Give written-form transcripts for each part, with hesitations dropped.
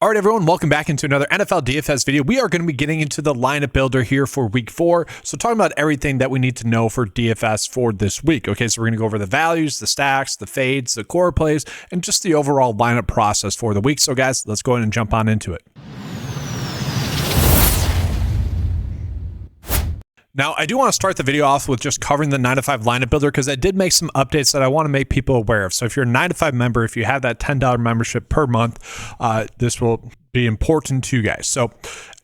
All right, everyone, welcome back into another NFL DFS video. We are going to be getting into the lineup builder here for week 4. So talking about everything that we need to know for DFS for this week. Okay, so we're going to go over the values, the stacks, the fades, the core plays, and just the overall lineup process for the week. So guys, let's go ahead and jump on into it. Now, I do want to start the video off with just covering the 9-to-5 lineup builder because I did make some updates that I want to make people aware of. So if you're a 9-to-5 member, if you have that $10 membership per month, this will be important to you guys. So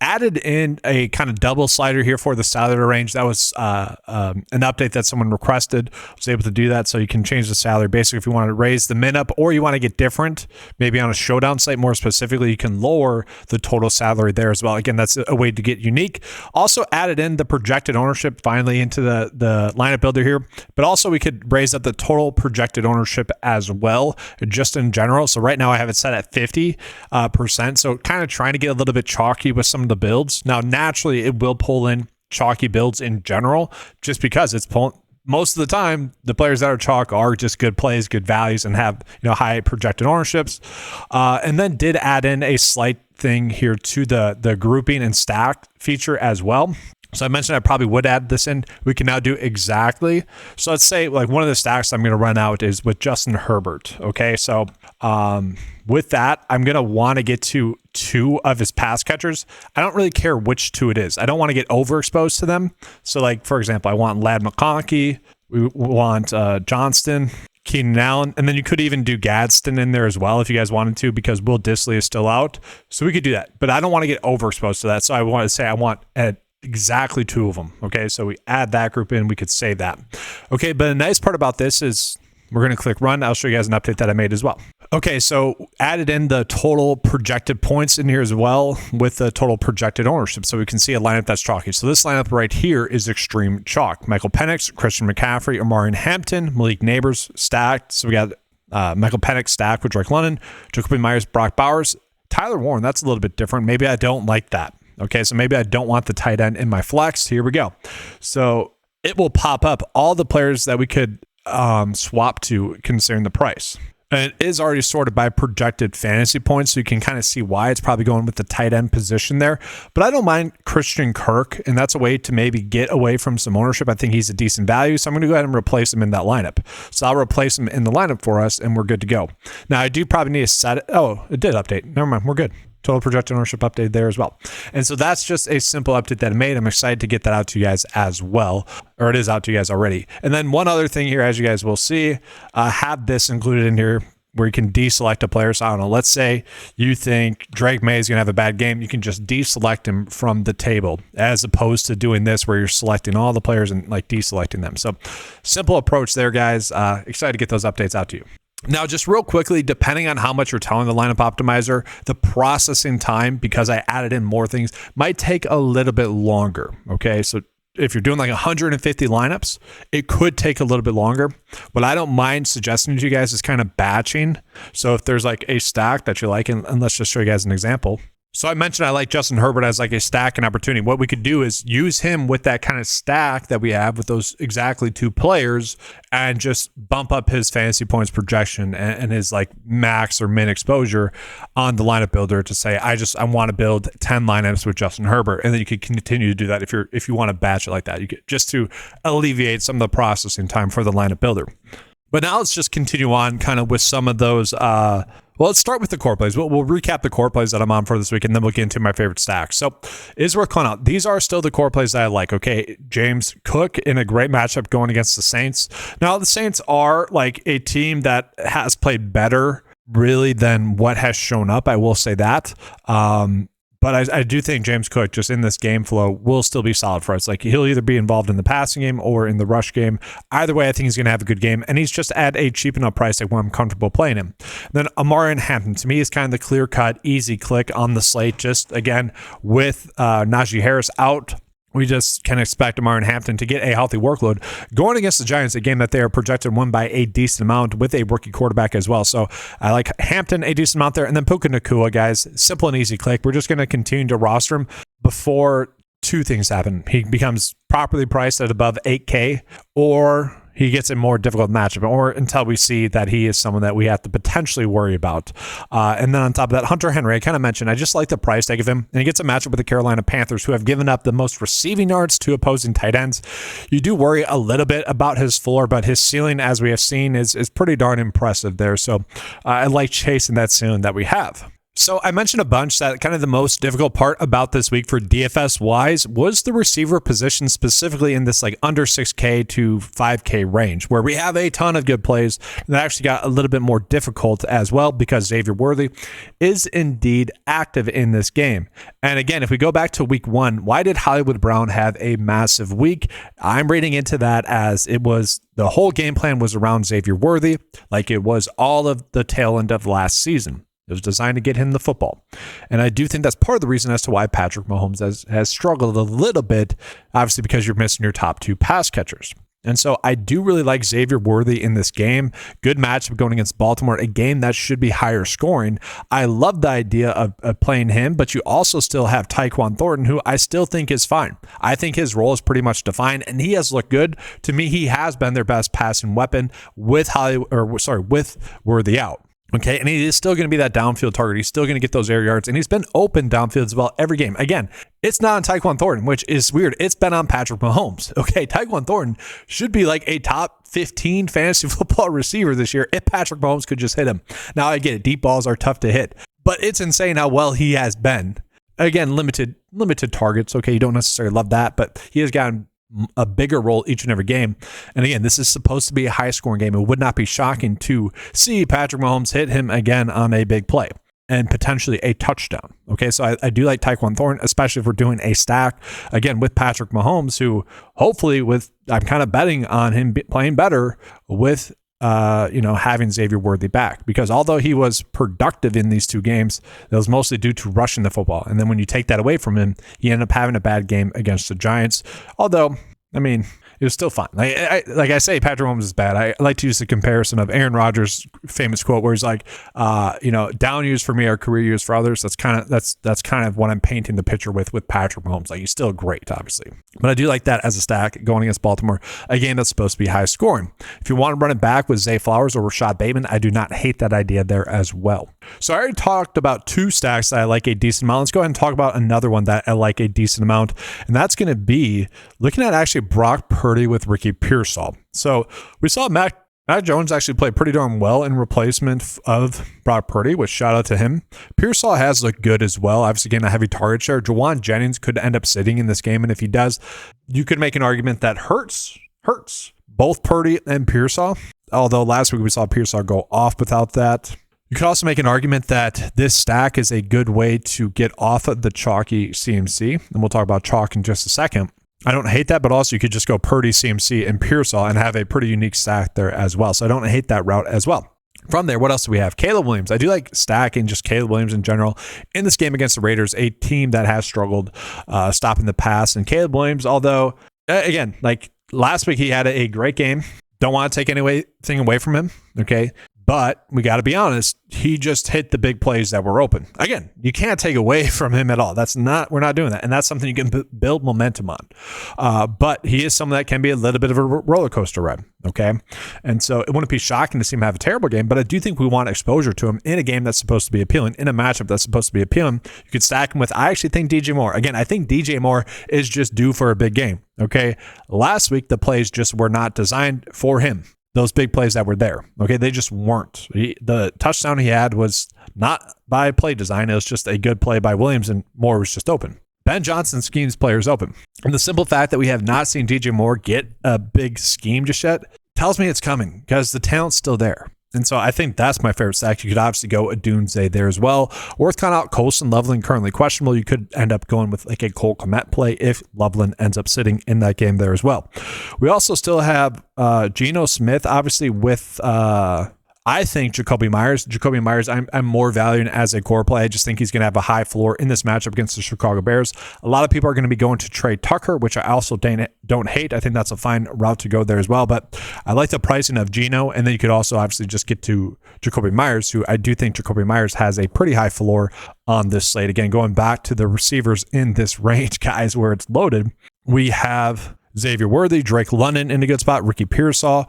added in a kind of double slider here for the salary range. That was an update that someone requested. I was able to do that, so you can change the salary. Basically, if you want to raise the min up or you want to get different, maybe on a showdown site more specifically, you can lower the total salary there as well. Again, that's a way to get unique. Also added in the projected ownership finally into the lineup builder here, but also we could raise up the total projected ownership as well, just in general. So right now I have it set at 50%. So kind of trying to get a little bit chalky with some of the builds. Now, naturally, it will pull in chalky builds in general, just because it's most of the time, the players that are chalk are just good plays, good values, and have high projected ownerships. And then did add in a slight thing here to the grouping and stack feature as well. So I mentioned I probably would add this in. We can now do exactly. So let's say like one of the stacks I'm going to run out is with Justin Herbert. Okay, so with that, I'm going to want to get to 2 of his pass catchers. I don't really care which 2 it is. I don't want to get overexposed to them. So like, for example, I want Ladd McConkey. We want Johnston, Keenan Allen, and then you could even do Gadsden in there as well if you guys wanted to, because Will Dissly is still out. So we could do that, but I don't want to get overexposed to that. So I want to say I want exactly 2 of them. Okay, so we add that group in, we could save that. Okay, but the nice part about this is we're going to click run. I'll show you guys an update that I made as well. Okay, so added in the total projected points in here as well with the total projected ownership. So we can see a lineup that's chalky. So this lineup right here is extreme chalk. Michael Penix, Christian McCaffrey, Amari Hampton, Malik Neighbors stacked. So we got Michael Penix stacked with Drake London, Jacoby Myers, Brock Bowers, Tyler Warren. That's a little bit different. Maybe I don't like that. Okay, so maybe I don't want the tight end in my flex. Here we go. So it will pop up all the players that we could swap to considering the price. And it is already sorted by projected fantasy points, so you can kind of see why it's probably going with the tight end position there. But I don't mind Christian Kirk, and that's a way to maybe get away from some ownership. I think he's a decent value, so I'm going to go ahead and replace him in that lineup. So I'll replace him in the lineup for us, and we're good to go. Now, I do probably need to set it. Oh, it did update. Never mind. We're good. Total projected ownership update there as well. And so that's just a simple update that I made. I'm excited to get that out to you guys as well, or it is out to you guys already. And then one other thing here, as you guys will see, have this included in here where you can deselect a player. So I don't know, let's say you think Drake May is going to have a bad game. You can just deselect him from the table, as opposed to doing this where you're selecting all the players and like deselecting them. So simple approach there, guys. Excited to get those updates out to you. Now, just real quickly, depending on how much you're telling the lineup optimizer, the processing time, because I added in more things, might take a little bit longer. Okay, so if you're doing like 150 lineups, it could take a little bit longer. What I don't mind suggesting to you guys is kind of batching. So if there's like a stack that you like, and let's just show you guys an example. So I mentioned I like Justin Herbert as like a stack and opportunity. What we could do is use him with that kind of stack that we have with those exactly 2 players and just bump up his fantasy points projection and his like max or min exposure on the lineup builder to say, I want to build 10 lineups with Justin Herbert. And then you could continue to do that if you want to batch it like that. You could just to alleviate some of the processing time for the lineup builder. But now let's just continue on kind of with some of those well, let's start with the core plays. We'll recap the core plays that I'm on for this week, and then we'll get into my favorite stacks. So it is worth calling out. These are still the core plays that I like. Okay, James Cook in a great matchup going against the Saints. Now, the Saints are like a team that has played better, really, than what has shown up. I will say that. But I do think James Cook, just in this game flow, will still be solid for us. Like, he'll either be involved in the passing game or in the rush game. Either way, I think he's going to have a good game. And he's just at a cheap enough price where I'm comfortable playing him. Then Amari Hampton, to me, is kind of the clear-cut, easy click on the slate. Just, again, with Najee Harris out, we just can expect Amari Hampton to get a healthy workload going against the Giants, a game that they are projected to win by a decent amount with a rookie quarterback as well. So I like Hampton a decent amount there. And then Puka Nacua, guys, simple and easy click. We're just going to continue to roster him before 2 things happen. He becomes properly priced at above 8K, or he gets a more difficult matchup, or until we see that he is someone that we have to potentially worry about. And then on top of that, Hunter Henry, I kind of mentioned, I just like the price tag of him, and he gets a matchup with the Carolina Panthers, who have given up the most receiving yards to opposing tight ends. You do worry a little bit about his floor, but his ceiling, as we have seen, is pretty darn impressive there. So I like chasing that ceiling that we have. So I mentioned a bunch that kind of the most difficult part about this week for DFS wise was the receiver position, specifically in this like under 6K to 5K range, where we have a ton of good plays that actually got a little bit more difficult as well, because Xavier Worthy is indeed active in this game. And again, if we go back to week 1, why did Hollywood Brown have a massive week? I'm reading into that as it was the whole game plan was around Xavier Worthy, like it was all of the tail end of last season. It was designed to get him the football. And I do think that's part of the reason as to why Patrick Mahomes has struggled a little bit, obviously because you're missing your top 2 pass catchers. And so I do really like Xavier Worthy in this game. Good matchup going against Baltimore, a game that should be higher scoring. I love the idea of playing him, but you also still have Tyquan Thornton, who I still think is fine. I think his role is pretty much defined, and he has looked good. To me, he has been their best passing weapon with Worthy out. Okay, and he is still going to be that downfield target. He's still going to get those air yards, and he's been open downfield as well every game. Again, it's not on Tyquan Thornton, which is weird. It's been on Patrick Mahomes. Okay, Tyquan Thornton should be like a top 15 fantasy football receiver this year if Patrick Mahomes could just hit him. Now, I get it. Deep balls are tough to hit, but it's insane how well he has been. Again, limited targets. Okay, you don't necessarily love that, but he has gotten a bigger role each and every game. And again, this is supposed to be a high scoring game. It would not be shocking to see Patrick Mahomes hit him again on a big play and potentially a touchdown. Okay, so I do like Tyquan Thornton, especially if we're doing a stack again with Patrick Mahomes, who hopefully I'm kind of betting on him playing better with having Xavier Worthy back, because although he was productive in these 2 games, it was mostly due to rushing the football. And then when you take that away from him, he ended up having a bad game against the Giants. Although, I mean, it was still fun. Like I say, Patrick Mahomes is bad. I like to use the comparison of Aaron Rodgers' famous quote, where he's like, down years for me are career years for others. That's kind of what I'm painting the picture with Patrick Mahomes. Like, he's still great, obviously, but I do like that as a stack going against Baltimore, a game that's supposed to be high scoring. If you want to run it back with Zay Flowers or Rashad Bateman, I do not hate that idea there as well. So I already talked about 2 stacks that I like a decent amount. Let's go ahead and talk about another one that I like a decent amount, and that's going to be looking at actually Brock Purdy with Ricky Pearsall. So we saw Mac Jones actually play pretty darn well in replacement of Brock Purdy, which shout out to him. Pearsall has looked good as well. Obviously, getting a heavy target share. Juwan Jennings could end up sitting in this game, and if he does, you could make an argument that hurts both Purdy and Pearsall. Although last week we saw Pearsall go off without that. You could also make an argument that this stack is a good way to get off of the chalky CMC, and we'll talk about chalk in just a second. I don't hate that, but also you could just go Purdy, CMC, and Pearsall and have a pretty unique stack there as well. So I don't hate that route as well. From there, what else do we have? Caleb Williams. I do like stacking just Caleb Williams in general in this game against the Raiders, a team that has struggled stopping the pass. And Caleb Williams, although, again, like last week, he had a great game. Don't want to take anything away from him, okay? But we got to be honest, he just hit the big plays that were open. Again, you can't take away from him at all. We're not doing that. And that's something you can build momentum on. But he is someone that can be a little bit of a roller coaster ride. Okay. And so it wouldn't be shocking to see him have a terrible game, but I do think we want exposure to him in a game that's supposed to be appealing, in a matchup that's supposed to be appealing. You could stack him with, I actually think DJ Moore. Again, I think DJ Moore is just due for a big game. Okay. Last week, the plays just were not designed for him. Those big plays that were there. Okay, they just weren't. The touchdown he had was not by play design. It was just a good play by Williams, and Moore was just open. Ben Johnson schemes players open. And the simple fact that we have not seen DJ Moore get a big scheme just yet tells me it's coming, because the talent's still there. And so I think that's my favorite stack. You could obviously go a Dunze there as well. Worth kind of out Colson. Loveland currently questionable. You could end up going with like a Cole Kmet play if Loveland ends up sitting in that game there as well. We also still have Geno Smith, obviously with I think Jacoby Myers, I'm more valuing as a core play. I just think he's going to have a high floor in this matchup against the Chicago Bears. A lot of people are going to be going to Trey Tucker, which I also don't hate. I think that's a fine route to go there as well. But I like the pricing of Geno, and then you could also obviously just get to Jacoby Myers, who I do think Jacoby Myers has a pretty high floor on this slate. Again, going back to the receivers in this range, guys, where it's loaded, we have Xavier Worthy, Drake London in a good spot, Ricky Pearsall,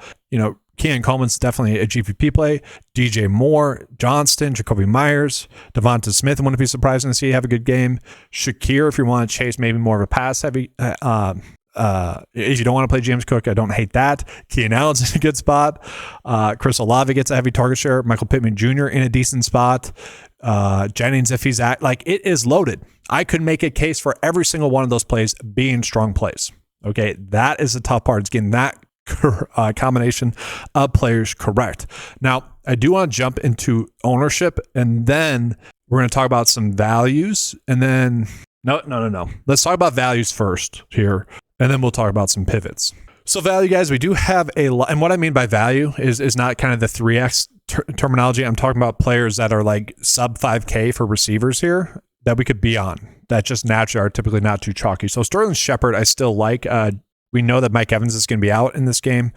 Keon Coleman's definitely a GPP play. DJ Moore, Johnston, Jacoby Myers, Devonta Smith. Wouldn't be surprising to see have a good game. Shakir, if you want to chase maybe more of a pass heavy. If you don't want to play James Cook, I don't hate that. Keenan Allen's in a good spot. Chris Olave gets a heavy target share. Michael Pittman Jr. in a decent spot. Jennings, if he's at, it is loaded. I could make a case for every single one of those plays being strong plays. Okay, that is the tough part. It's getting that combination of players correct. Now, I do want to jump into ownership, and then we're going to talk about some values, and then no. Let's talk about values first here, and then we'll talk about some pivots. So value, guys, we do have and what I mean by value is not kind of the 3X terminology. I'm talking about players that are like sub 5K for receivers here that we could be on, that just naturally are typically not too chalky. So Sterling Shepard, I still like. We know that Mike Evans is going to be out in this game.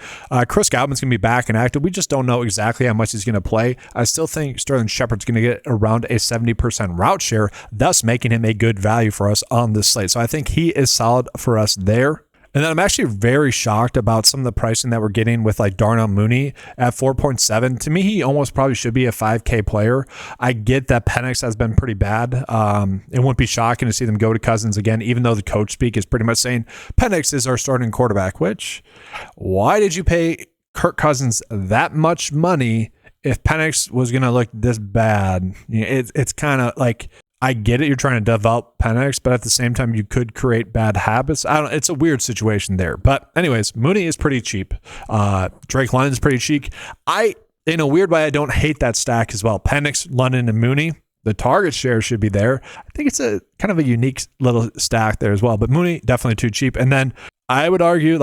Chris Godwin's going to be back and active. We just don't know exactly how much he's going to play. I still think Sterling Shepard's going to get around a 70% route share, thus making him a good value for us on this slate. So I think he is solid for us there. And then I'm actually very shocked about some of the pricing that we're getting with Darnell Mooney at 4.7. To me, he almost probably should be a 5K player. I get that Penix has been pretty bad. It wouldn't be shocking to see them go to Cousins again, even though the coach speak is pretty much saying Penix is our starting quarterback, which why did you pay Kirk Cousins that much money if Penix was going to look this bad? It's kind of like, I get it. You're trying to develop Penix, but at the same time, you could create bad habits. It's a weird situation there. But anyways, Mooney is pretty cheap. Drake London is pretty cheap. In a weird way, I don't hate that stack as well. Penix, London, and Mooney. The target share should be there. I think it's a kind of a unique little stack there as well. But Mooney, definitely too cheap. And then I would argue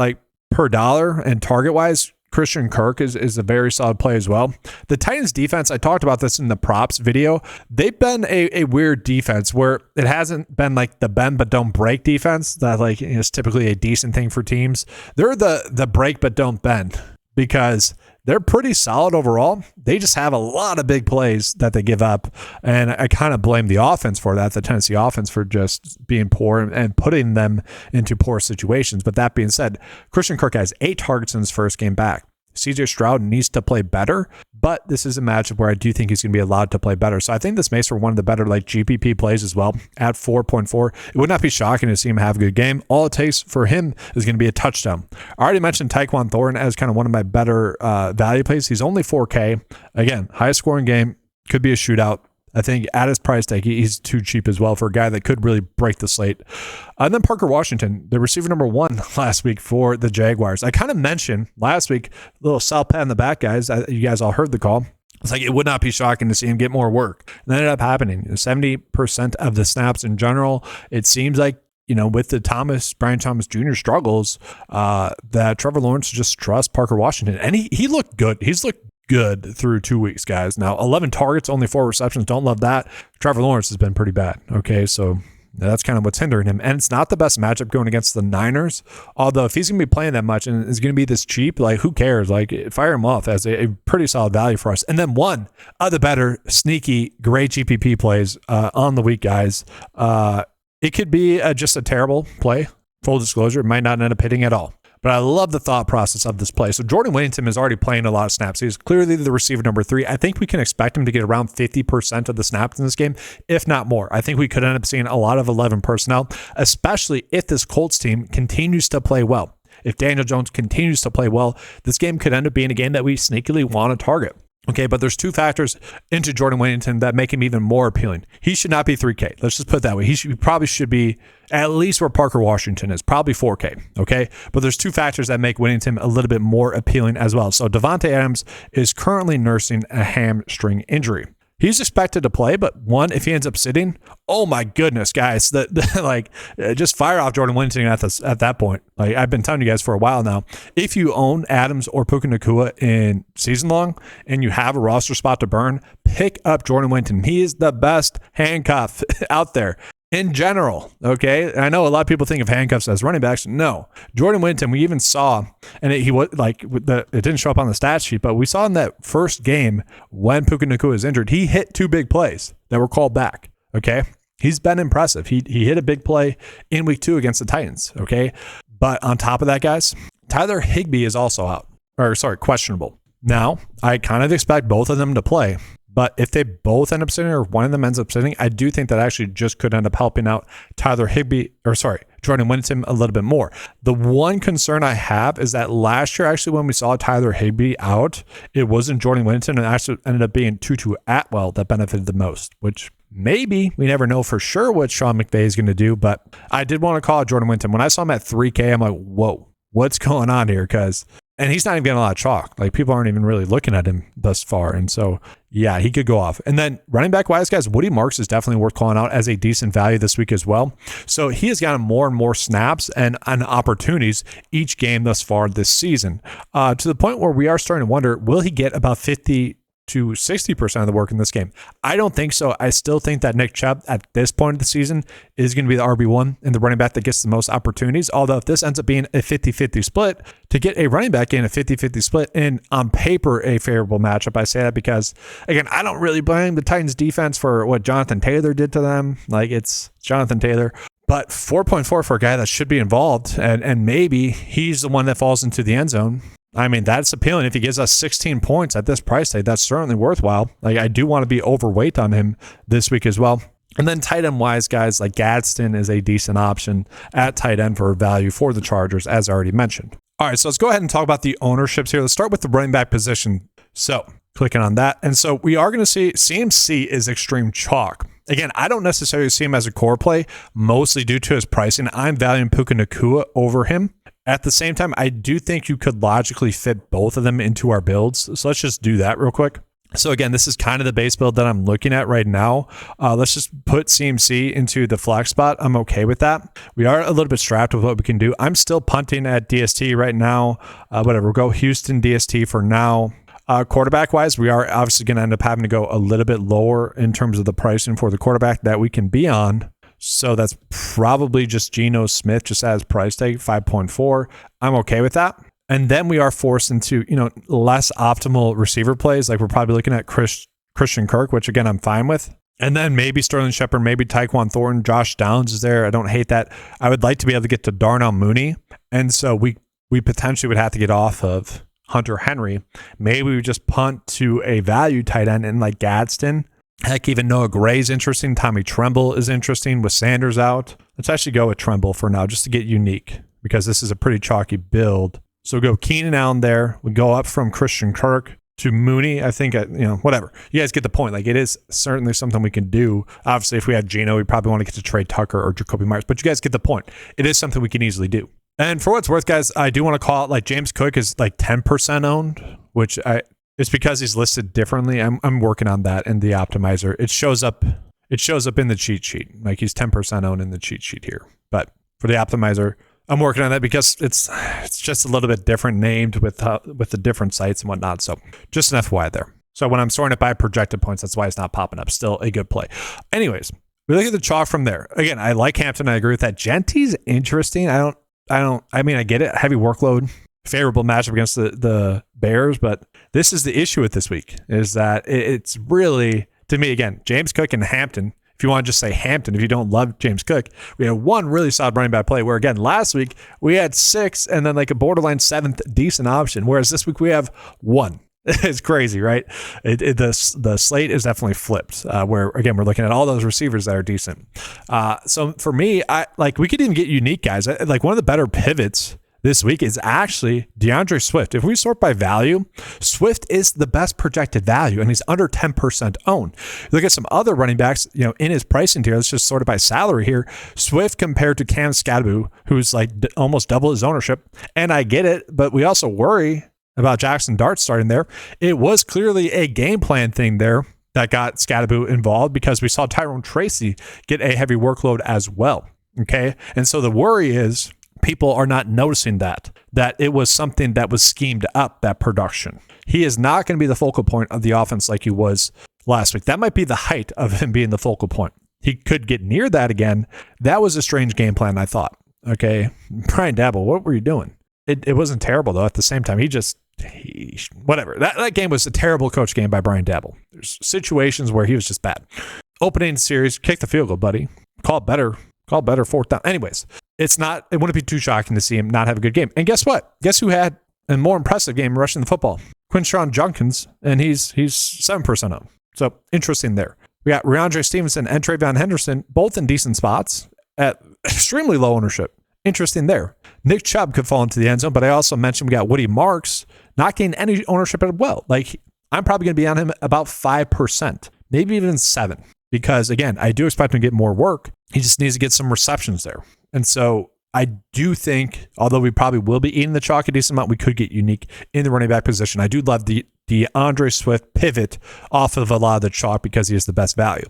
per dollar and target-wise, Christian Kirk is a very solid play as well. The Titans defense, I talked about this in the props video. They've been a weird defense where it hasn't been like the bend but don't break defense that is typically a decent thing for teams. They're the break but don't bend because they're pretty solid overall. They just have a lot of big plays that they give up. And I kind of blame the offense for that, the Tennessee offense, for just being poor and putting them into poor situations. But that being said, Christian Kirk has 8 targets in his first game back. CJ Stroud needs to play better, but this is a matchup where I do think he's going to be allowed to play better. So I think this makes for one of the better GPP plays as well at 4.4. It would not be shocking to see him have a good game. All it takes for him is going to be a touchdown. I already mentioned Tyquan Thornton as kind of one of my better value plays. He's only 4K. Again, highest scoring game, could be a shootout. I think at his price tag, he's too cheap as well for a guy that could really break the slate. And then Parker Washington, the receiver number 1 last week for the Jaguars. I kind of mentioned last week, a little Sal pat in the back, guys. You guys all heard the call. It's it would not be shocking to see him get more work. And that ended up happening. 70% of the snaps in general, it seems like, with the Brian Thomas Jr. struggles, that Trevor Lawrence just trusts Parker Washington. And he looked good. He's looked good through 2 weeks, guys. Now, 11 targets, only 4 receptions. Don't love that. Trevor Lawrence has been pretty bad. Okay, so that's kind of what's hindering him. And it's not the best matchup going against the Niners. Although if he's going to be playing that much and is going to be this cheap, who cares? Fire him off as a pretty solid value for us. And then one of the better, sneaky, great GPP plays on the week, guys. It could be just a terrible play. Full disclosure, it might not end up hitting at all. But I love the thought process of this play. So Jordan Whittington is already playing a lot of snaps. He's clearly the receiver number 3. I think we can expect him to get around 50% of the snaps in this game, if not more. I think we could end up seeing a lot of 11 personnel, especially if this Colts team continues to play well. If Daniel Jones continues to play well, this game could end up being a game that we sneakily want to target. Okay, but there's 2 factors into Jordan Whittington that make him even more appealing. He should not be 3K. Let's just put it that way. He probably should be at least where Parker Washington is, probably 4K. Okay, but there's 2 factors that make Whittington a little bit more appealing as well. So Devontae Adams is currently nursing a hamstring injury. He's expected to play, but if he ends up sitting, oh my goodness, guys, just fire off Jordan Whittington at that point. I've been telling you guys for a while now, if you own Adams or Puka Nacua in season long and you have a roster spot to burn, pick up Jordan Whittington. He is the best handcuff out there. In general, okay? I know a lot of people think of handcuffs as running backs. No. Jordan Whittington, we even saw, and it didn't show up on the stat sheet, but we saw in that first game when Puka Nacua was injured, he hit 2 big plays that were called back, okay? He's been impressive. He hit a big play in week 2 against the Titans, okay? But on top of that, guys, Tyler Higbee is also out. Questionable. Now, I kind of expect both of them to play. But if they both end up sitting or one of them ends up sitting, I do think that actually just could end up helping out Jordan Whittington a little bit more. The one concern I have is that last year, actually, when we saw Tyler Higbee out, it wasn't Jordan Whittington, and actually ended up being Tutu Atwell that benefited the most, which maybe we never know for sure what Sean McVay is going to do. But I did want to call out Jordan Whittington. When I saw him at 3K, I'm like, whoa, what's going on here? And he's not even getting a lot of chalk. Like, people aren't even really looking at him thus far. And so, yeah, he could go off. And then running back wise, guys, Woody Marks is definitely worth calling out as a decent value this week as well. So he has gotten more and more snaps and opportunities each game thus far this season, to the point where we are starting to wonder, will he get about 50 to 60% of the work in this game? I don't think so. I still think that Nick Chubb at this point of the season is going to be the RB1 and the running back that gets the most opportunities. Although if this ends up being a 50-50 split, to get a running back in a 50-50 split and on paper a favorable matchup, I say that because, again, I don't really blame the Titans defense for what Jonathan Taylor did to them. Like, it's Jonathan Taylor. But 4.4 for a guy that should be involved, and maybe he's the one that falls into the end zone. I mean, that's appealing. If he gives us 16 points at this price tag, that's certainly worthwhile. Like, I do want to be overweight on him this week as well. And then tight end wise, guys, like Gadsden is a decent option at tight end for value for the Chargers, as I already mentioned. All right, so let's go ahead and talk about the ownerships here. Let's start with the running back position. So clicking on that. And so we are going to see CMC is extreme chalk. Again, I don't necessarily see him as a core play, mostly due to his pricing. I'm valuing Puka Nacua over him. At the same time, I do think you could logically fit both of them into our builds. So let's just do that real quick. So again, this is kind of the base build that I'm looking at right now. Let's just put CMC into the flex spot. I'm okay with that. We are a little bit strapped with what we can do. I'm still punting at DST right now. Whatever, we'll go Houston DST for now. Quarterback wise, we are obviously going to end up having to go a little bit lower in terms of the pricing for the quarterback that we can be on. So that's probably just Geno Smith, just as price tag 5.4. I'm okay with that. And then we are forced into, less optimal receiver plays. Like, we're probably looking at Christian Kirk, which again, I'm fine with. And then maybe Sterling Shepard, maybe Tyquan Thornton, Josh Downs is there. I don't hate that. I would like to be able to get to Darnell Mooney. And so we potentially would have to get off of Hunter Henry. Maybe we just punt to a value tight end in like Gadsden. Heck, even Noah Gray's interesting. Tommy Tremble is interesting with Sanders out. Let's actually go with Tremble for now, just to get unique, because this is a pretty chalky build. So we'll go Keenan Allen there. We go up from Christian Kirk to Mooney. I think, whatever. You guys get the point. Like, it is certainly something we can do. Obviously, if we had Geno, we probably want to get to Trey Tucker or Jacoby Myers, but you guys get the point. It is something we can easily do. And for what it's worth, guys, I do want to call it, like, James Cook is like 10% owned, which it's because he's listed differently. I'm working on that in the optimizer. It shows up in the cheat sheet. Like, he's 10% owned in the cheat sheet here. But for the optimizer, I'm working on that because it's just a little bit different named with the different sites and whatnot. So just an FYI there. So when I'm sorting it by projected points, that's why it's not popping up. Still a good play. Anyways, we look at the chalk from there. Again, I like Hampton. I agree with that. Genty's interesting. I mean, I get it. Heavy workload, favorable matchup against the Bears, but this is the issue with this week, is that it's really, to me, again, James Cook and Hampton. If you want to just say Hampton, if you don't love James Cook, we had one really solid running back play, where again, last week we had 6 and then like a borderline 7th decent option, whereas this week we have 1. It's crazy, right? The slate is definitely flipped, where again, we're looking at all those receivers that are decent. So for me, we could even get unique guys. Like, one of the better pivots this week is actually DeAndre Swift. If we sort by value, Swift is the best projected value, and he's under 10% owned. Look at some other running backs, in his pricing tier. Let's just sort it by salary here. Swift compared to Cam Scadaboo, who's like almost double his ownership. And I get it, but we also worry about Jackson Dart starting there. It was clearly a game plan thing there that got Scadaboo involved, because we saw Tyrone Tracy get a heavy workload as well. Okay. And so the worry is people are not noticing that it was something that was schemed up, that production. He is not going to be the focal point of the offense like he was last week. That might be the height of him being the focal point. He could get near that again. That was a strange game plan, I thought. Okay. Brian Daboll, what were you doing? It wasn't terrible, though. At the same time, whatever. That game was a terrible coach game by Brian Daboll. There's situations where he was just bad. Opening series, kick the field goal, buddy. Call it better. Call better fourth down. Anyways, it wouldn't be too shocking to see him not have a good game. And guess what? Guess who had a more impressive game rushing the football? Quinshon Judkins, and he's 7% up. So interesting there. We got Rhamondre Stevenson and Travion Henderson, both in decent spots at extremely low ownership. Interesting there. Nick Chubb could fall into the end zone, but I also mentioned we got Woody Marks not getting any ownership as well. Like, I'm probably going to be on him about 5%, maybe even 7%, because again, I do expect him to get more work. He just needs to get some receptions there. And so I do think, although we probably will be eating the chalk a decent amount, we could get unique in the running back position. I do love the DeAndre Swift pivot off of a lot of the chalk because he is the best value.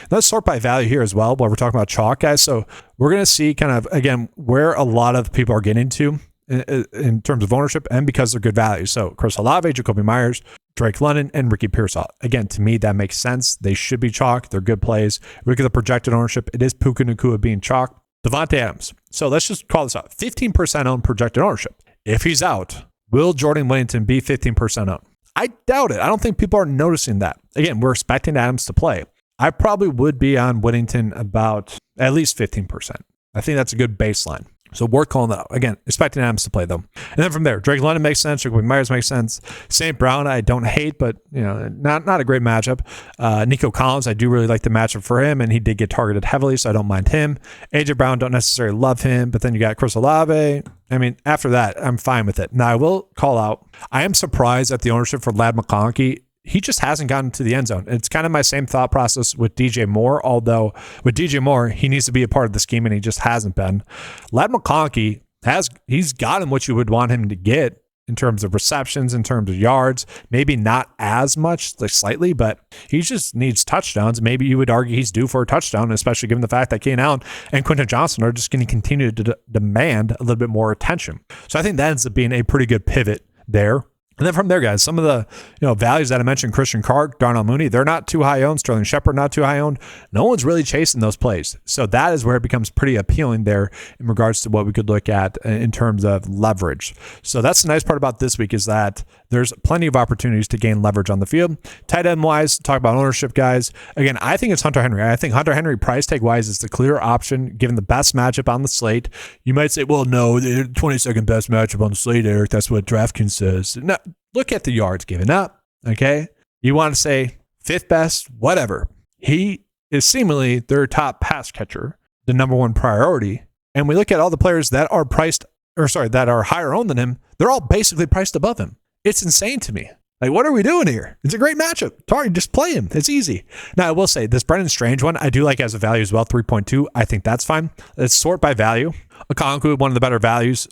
Let's sort by value here as well while we're talking about chalk, guys. So we're going to see kind of, again, where a lot of people are getting to in terms of ownership and because they're good value. So Chris Olave, Jacoby Myers, Drake London, and Ricky Pearsall. Again, to me, that makes sense. They should be chalk. They're good plays. Look at the projected ownership. It is Puka Nacua being chalk. Devontae Adams. So let's just call this out. 15% owned projected ownership. If he's out, will Jordan Whittington be 15% owned? I doubt it. I don't think people are noticing that. Again, we're expecting Adams to play. I probably would be on Whittington about at least 15%. I think that's a good baseline. So worth calling that out. Again, expecting Adams to play though. And then from there, Drake London makes sense. Jacoby Myers makes sense. St. Brown, I don't hate, but not a great matchup. Nico Collins, I do really like the matchup for him, and he did get targeted heavily, so I don't mind him. AJ Brown, don't necessarily love him, but then you got Chris Olave. I mean, after that, I'm fine with it. Now, I will call out, I am surprised at the ownership for Ladd McConkey. He just hasn't gotten to the end zone. It's kind of my same thought process with DJ Moore, although with DJ Moore, he needs to be a part of the scheme, and he just hasn't been. Ladd McConkey, he's gotten what you would want him to get in terms of receptions, in terms of yards, maybe not as much, like slightly, but he just needs touchdowns. Maybe you would argue he's due for a touchdown, especially given the fact that Keenan Allen and Quentin Johnson are just going to continue to demand a little bit more attention. So I think that ends up being a pretty good pivot there. And then from there, guys, some of the values that I mentioned, Christian Kirk, Darnell Mooney, they're not too high owned. Sterling Shepard, not too high owned. No one's really chasing those plays. So that is where it becomes pretty appealing there in regards to what we could look at in terms of leverage. So that's the nice part about this week is that there's plenty of opportunities to gain leverage on the field. Tight end wise, talk about ownership, guys. Again, I think it's Hunter Henry. I think Hunter Henry price tag wise is the clear option given the best matchup on the slate. You might say, well, no, the 22nd best matchup on the slate, Eric. That's what DraftKings says. No. Look at the yards given up, okay? You want to say fifth best, whatever. He is seemingly their top pass catcher, the number one priority. And we look at all the players that are that are higher owned than him, they're all basically priced above him. It's insane to me. Like, what are we doing here? It's a great matchup. Target, just play him. It's easy. Now, I will say, this Brendan Strange one, I do like as a value as well, 3.2. I think that's fine. Let's sort by value. Okonkwo, one of the better values,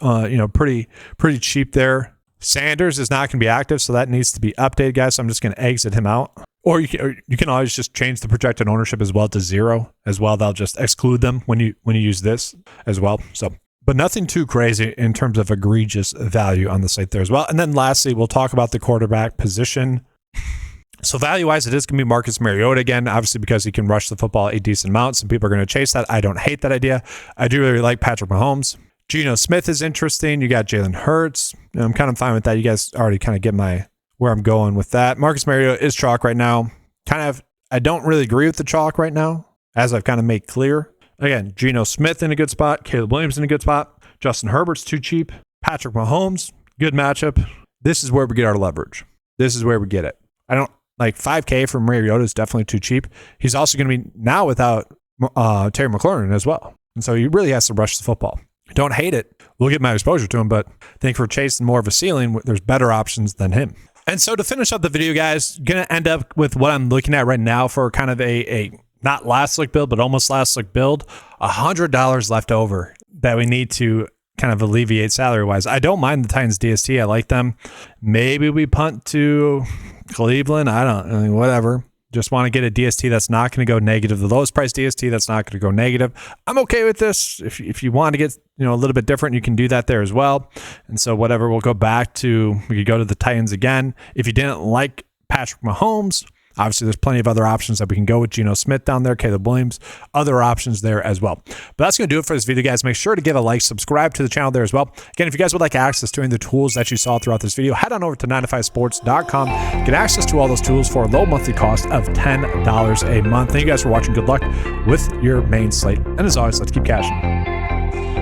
pretty cheap there. Sanders is not going to be active, so that needs to be updated, guys. So I'm just going to exit him out. Or you can always just change the projected ownership as well to 0 as well. They'll just exclude them when you use this as well. So, but nothing too crazy in terms of egregious value on the site there as well. And then lastly, we'll talk about the quarterback position. So value-wise, it is going to be Marcus Mariota again, obviously because he can rush the football a decent amount. Some people are going to chase that. I don't hate that idea. I do really like Patrick Mahomes. Geno Smith is interesting. You got Jalen Hurts. I'm kind of fine with that. You guys already kind of get where I'm going with that. Marcus Mariota is chalk right now. I don't really agree with the chalk right now, as I've kind of made clear. Again, Geno Smith in a good spot. Caleb Williams in a good spot. Justin Herbert's too cheap. Patrick Mahomes, good matchup. This is where we get our leverage. This is where we get it. I don't like $5K from Mariota is definitely too cheap. He's also going to be now without Terry McLaurin as well. And so he really has to rush the football. Don't hate it. We'll get my exposure to him, but I think if we're chasing more of a ceiling, there's better options than him. And so to finish up the video, guys, going to end up with what I'm looking at right now for kind of a not last look build, but almost last look build. $100 left over that we need to kind of alleviate salary wise. I don't mind the Titans DST. I like them. Maybe we punt to Cleveland. I mean, whatever. Just want to get a DST that's not going to go negative. The lowest price DST that's not going to go negative. I'm okay with this. If you want to get a little bit different, you can do that there as well. And so whatever, we'll go back to, we could go to the Titans again. If you didn't like Patrick Mahomes, Obviously, there's plenty of other options that we can go with. Geno Smith down there, Caleb Williams, other options there as well. But that's going to do it for this video, guys. Make sure to give a like, subscribe to the channel there as well. Again, if you guys would like access to any of the tools that you saw throughout this video, head on over to 9to5sports.com. Get access to all those tools for a low monthly cost of $10 a month. Thank you guys for watching. Good luck with your main slate. And as always, let's keep cashing.